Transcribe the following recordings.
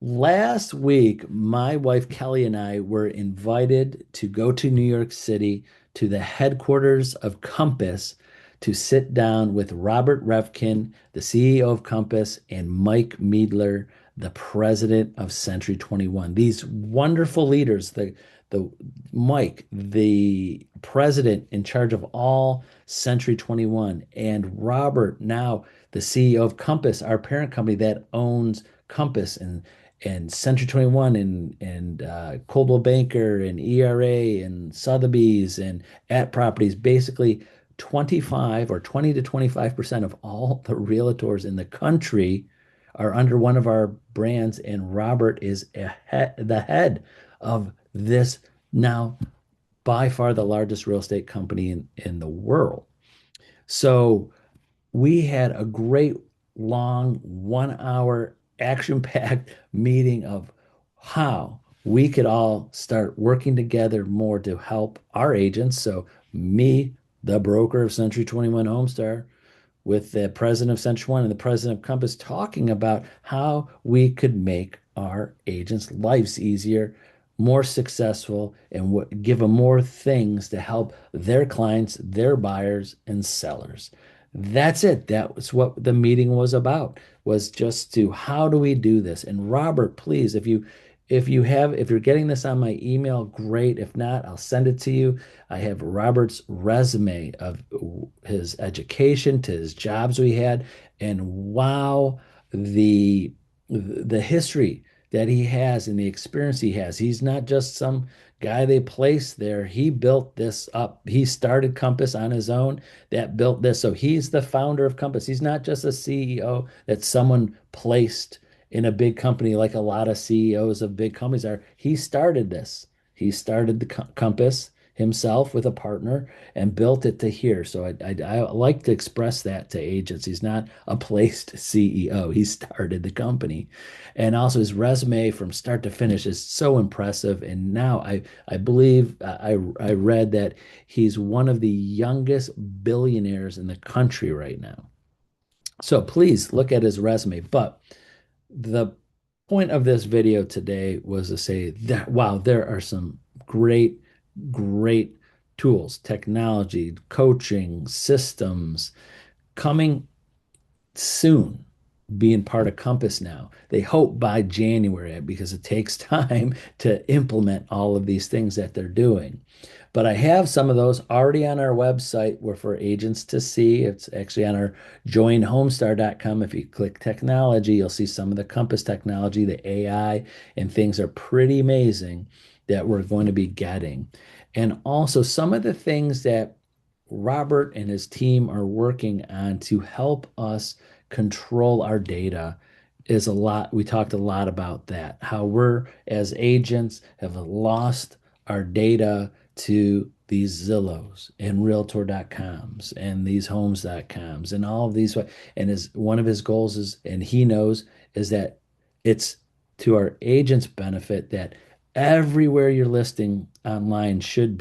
Last week, my wife Kelly and I were invited to go to New York City to the headquarters of Compass to sit down with Robert Reffkin, the CEO of Compass, and Mike Meadler, the president of Century 21. These wonderful leaders, the Mike, the president in charge of all Century 21, and Robert, now the CEO of Compass, our parent company that owns Compass and Century 21 and Coldwell Banker and ERA and Sotheby's and at properties, basically 25 or 20 to 25% of all the realtors in the country are under one of our brands, and Robert is the head of this now by far the largest real estate company in the world. So we had a great long 1 hour action-packed meeting of how we could all start working together more to help our agents. So me, the broker of Century 21 Homestar, with the president of Century One and the president of Compass talking about how we could make our agents' lives easier, more successful, and give them more things to help their clients, their buyers, and sellers. That's it. That was what the meeting was about, was just to how do we do this? And Robert, please, if you're getting this on my email, great. If not, I'll send it to you. I have Robert's resume of his education to his jobs we had, and wow, the the history that he has and the experience he has. He's not just some guy they placed there. He built this up. He started Compass on his own, that built this. So he's the founder of Compass. He's not just a CEO that someone placed in a big company like a lot of CEOs of big companies are. He started this. He started the Compass himself with a partner and built it to here. So I like to express that to agents. He's not a placed CEO. He started the company. And also his resume from start to finish is so impressive. And now I believe I read that he's one of the youngest billionaires in the country right now. So please look at his resume. But the point of this video today was to say that, wow, there are some great tools, technology, coaching, systems coming soon, being part of Compass now. They hope by January because it takes time to implement all of these things that they're doing. But I have some of those already on our website where for agents to see. It's actually on our joinhomestar.com. If you click technology, you'll see some of the Compass technology, the AI, and things are pretty amazing that we're going to be getting. And also some of the things that Robert and his team are working on to help us control our data is a lot. We talked a lot about that, how we're as agents have lost our data to these Zillows and Realtor.coms and these Homes.coms and all of these. And his one of his goals is, and he knows, is that it's to our agents' benefit that everywhere you're listing online should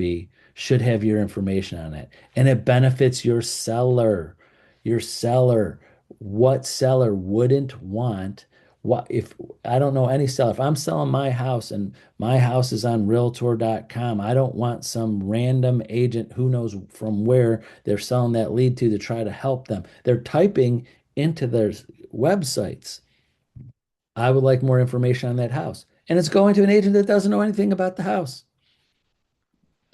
have your information on it. And it benefits your seller. Your seller. What seller wouldn't want what if I don't know any seller? If I'm selling my house and my house is on Realtor.com, I don't want some random agent who knows from where they're selling that lead to try to help them. They're typing into their websites, I would like more information on that house. And it's going to an agent that doesn't know anything about the house.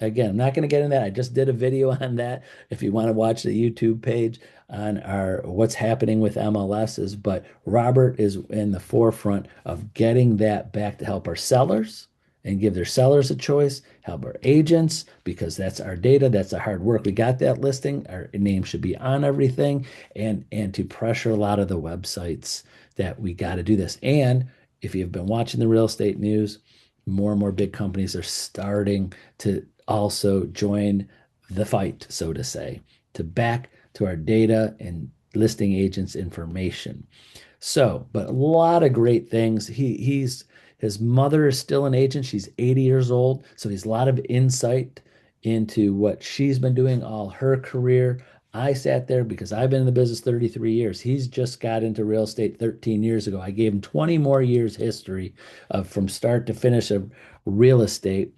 Again, I'm not going to get into that. I just did a video on that. If you want to watch the YouTube page on our what's happening with MLSs, but Robert is in the forefront of getting that back to help our sellers and give their sellers a choice, help our agents because that's our data, that's our hard work. We got that listing. Our name should be on everything, and to pressure a lot of the websites that we got to do this. And if you've been watching the real estate news, more and more big companies are starting to also join the fight, so to say, to back to our data and listing agents information. So, but a lot of great things. His mother is still an agent. She's 80 years old, so he's a lot of insight into what she's been doing all her career. I sat there because I've been in the business 33 years. He's just got into real estate 13 years ago. I gave him 20 more years history of from start to finish of real estate.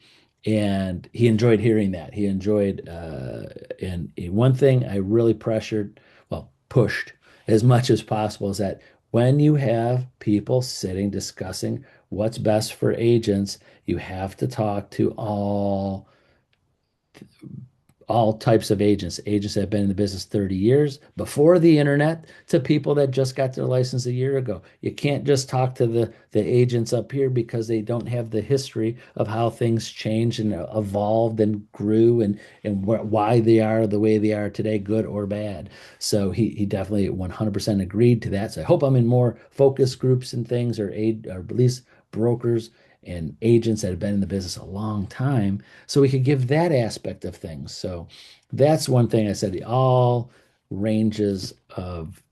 And he enjoyed hearing that. He enjoyed, and one thing I really pressured, well, pushed as much as possible is that when you have people sitting discussing what's best for agents, you have to talk to all types of agents, agents that have been in the business 30 years before the internet to people that just got their license a year ago. You can't just talk to the agents up here because they don't have the history of how things changed and evolved and grew and why they are the way they are today, good or bad. So he definitely 100% agreed to that. So I hope I'm in more focus groups and things or at least brokers and agents that have been in the business a long time so we could give that aspect of things. So that's one thing I said, all ranges of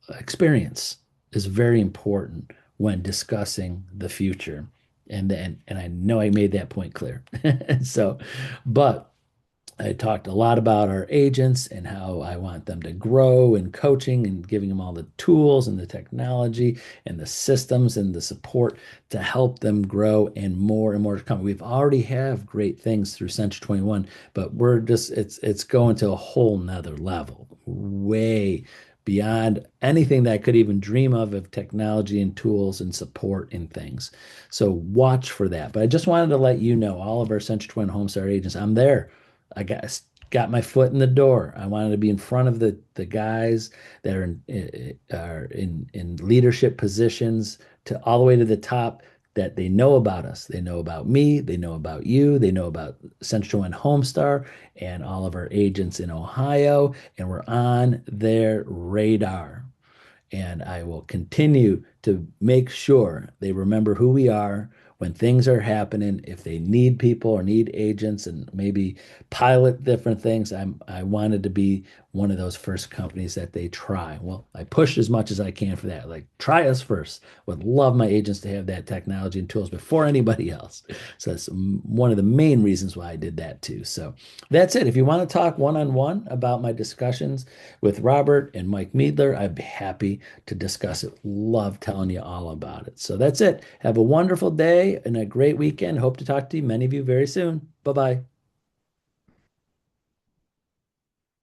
experience is very important when discussing the future. And I know I made that point clear. So, but I talked a lot about our agents and how I want them to grow and coaching and giving them all the tools and the technology and the systems and the support to help them grow and more to come. We've already have great things through Century 21, but we're just it's going to a whole nother level, way beyond anything that I could even dream of technology and tools and support and things. So watch for that. But I just wanted to let you know, all of our Century 21 Homestar agents, I'm there. I got my foot in the door. I wanted to be in front of the guys that are in leadership positions to all the way to the top that they know about us. They know about me. They know about you. They know about Central and Homestar and all of our agents in Ohio, and we're on their radar. And I will continue to make sure they remember who we are when things are happening. If they need people or need agents and maybe pilot different things, I wanted to be one of those first companies that they try. Well, I pushed as much as I can for that. Like, try us first. Would love my agents to have that technology and tools before anybody else. So that's one of the main reasons why I did that too. So that's it. If you want to talk one-on-one about my discussions with Robert and Mike Meadler, I'd be happy to discuss it. Love telling you all about it. So that's it. Have a wonderful day and a great weekend. Hope to talk to you, many of you, very soon. Bye bye.